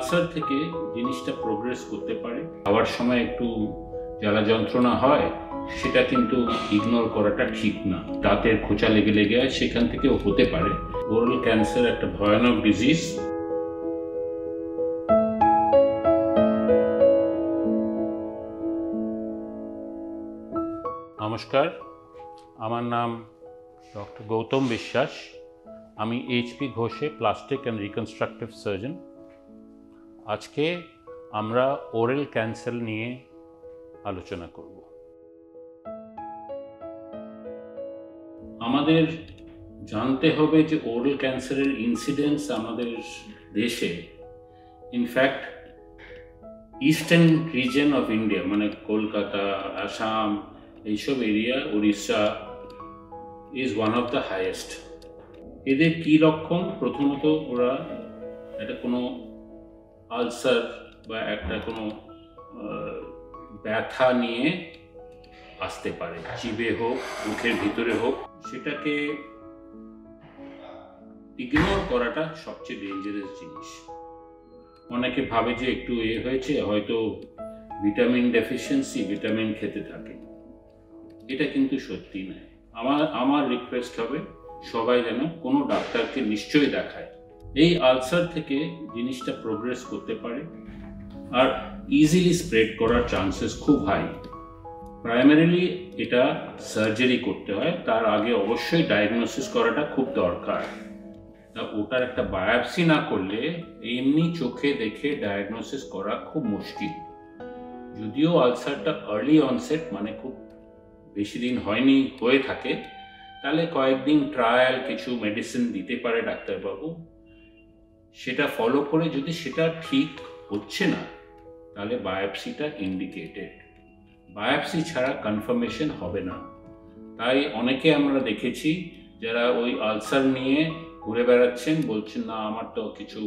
Ulcer থেকে জিনিসটা progress করতে পারে। খাওয়ার সময় একটু জ্বালা যন্ত্রণা হয়, সেটা কিন্তু ইগনোর করাটা ঠিক না। দাঁতের খোঁচা লেগে লেগে হয়, সেখান থেকেও হতে পারে। ওরাল ক্যান্সার একটা ভয়ানক ডিজিজ। নমস্কার, আমার নাম ডক্টর গৌতম বিশ্বাস। আমি এইচপি ঘোষে প্লাস্টিক অ্যান্ড রিকনস্ট্রাকটিভ সার্জন। আজকে আমরা ওরাল ক্যান্সার নিয়ে আলোচনা করব। আমাদের জানতে হবে যে ওরাল ক্যান্সারের ইনসিডেন্স আমাদের দেশে, in fact eastern reason of India, মানে কলকাতা, আসাম, এইসব area, Orissa is one of the highest. এদের কী লক্ষণ? প্রথমত ওরা একটা কোনো আলসার বা একটা কোনো ব্যথা নিয়ে আসতে পারে, জিভে হোক, মুখের ভিতরে হোক। সেটাকে ইগনোর করাটা সবচেয়ে ডেঞ্জারাস জিনিস। অনেকে ভাবে যে একটু হয়েছে, হয়তো ভিটামিন ডেফিসিয়েন্সি, ভিটামিন খেতে থাকে। এটা কিন্তু সত্যি নয়। আমার রিকোয়েস্ট হবে সবাই যেন কোনো ডাক্তারকে নিশ্চয়ই দেখায়। এই আলসার থেকে জিনিসটা প্রোগ্রেস করতে পারে আর ইজিলি স্প্রেড করার চান্সেস খুব হাই। প্রাইমারিলি এটা সার্জারি করতে হয়, তার আগে অবশ্যই ডায়াগনোসিস করাটা খুব দরকার। তা ওটার একটা বায়োপসি না করলে এমনি চোখে দেখে ডায়াগনোসিস করা খুব মুশকিল। যদিও আলসারটা আর্লি অনসেট, মানে খুব বেশি দিন হয়নি, হয়ে থাকে, তাহলে কয়েকদিন ট্রায়াল, কিছু মেডিসিন দিতে পারে ডাক্তারবাবু। সেটা ফলো করে যদি সেটা ঠিক হচ্ছে না, তাহলে বায়োপসিটা ইন্ডিকেটেড। বায়োপসি ছাড়া কনফার্মেশন হবে না। তাই অনেকে আমরা দেখেছি যারা ওই আলসার নিয়ে ঘুরে বেড়াচ্ছেন, বলছেন না আমার তো কিছু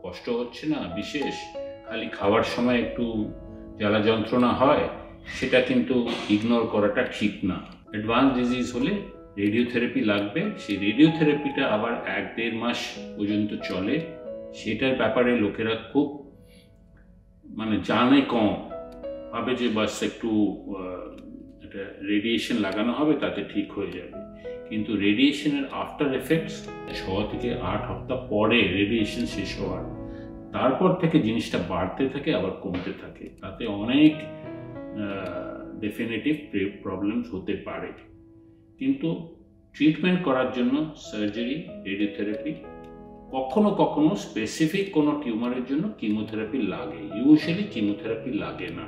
কষ্ট হচ্ছে না বিশেষ, খালি খাওয়ার সময় একটু জ্বালা যন্ত্রণা হয়, সেটা কিন্তু ইগনোর করাটা ঠিক না। অ্যাডভান্স ডিজিজ হলে রেডিওথেরাপি লাগবে। সেই রেডিওথেরাপিটা আবার 1-1.5 মাস পর্যন্ত চলে। সেটার ব্যাপারে লোকেরা খুব জানে কম, ভাবে যে বাস একটু একটা রেডিয়েশন লাগানো হবে, তাতে ঠিক হয়ে যাবে। কিন্তু রেডিয়েশনের আফটার এফেক্টস 6 থেকে 8 সপ্তাহ পরে রেডিয়েশন শেষ হওয়ার, তারপর থেকে জিনিসটা বাড়তে থাকে, আবার কমতে থাকে। তাতে অনেক ডেফিনেটিভ প্রবলেমস হতে পারে। কিন্তু ট্রিটমেন্ট করার জন্য সার্জারি, রেডিওথেরাপি, কখনো কখনো স্পেসিফিক কোনো টিউমারের জন্য কিমোথেরাপি লাগে। ইউজুয়ালি কিমোথেরাপি লাগে না।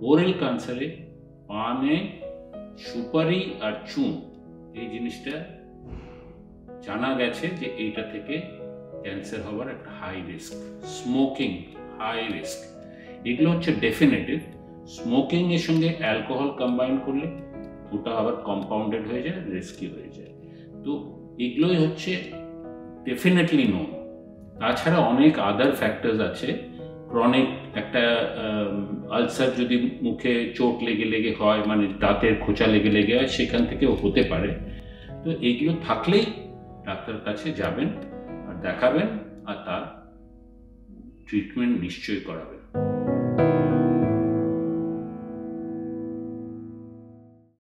ওরাল ক্যান্সারে পানে সুপারি আর চুন, এই জিনিসটা জানা গেছে যে এইটা থেকে ক্যান্সার হওয়ার একটা high risk. Smoking high risk. এগুলো হচ্ছে ডেফিনেটিভ। স্মোকিং এর সঙ্গে অ্যালকোহল কম্বাইন করলে ওটা আবার কম্পাউন্ডেড হয়ে যায়, রিস্কি হয়ে যায়। তো এগুলোই হচ্ছে ডেফিনেটলি নোন। তাছাড়া অনেক আদার ফ্যাক্টরস আছে। ক্রনিক একটা আলসার যদি মুখে চোট লেগে লেগে হয়, মানে দাঁতের খোঁচা লেগে লেগে হয়, সেখান থেকেও হতে পারে। তো এইগুলো থাকলেই ডাক্তার কাছে যাবেন আর দেখাবেন, আর তার ট্রিটমেন্ট নিশ্চয়ই করাবেন।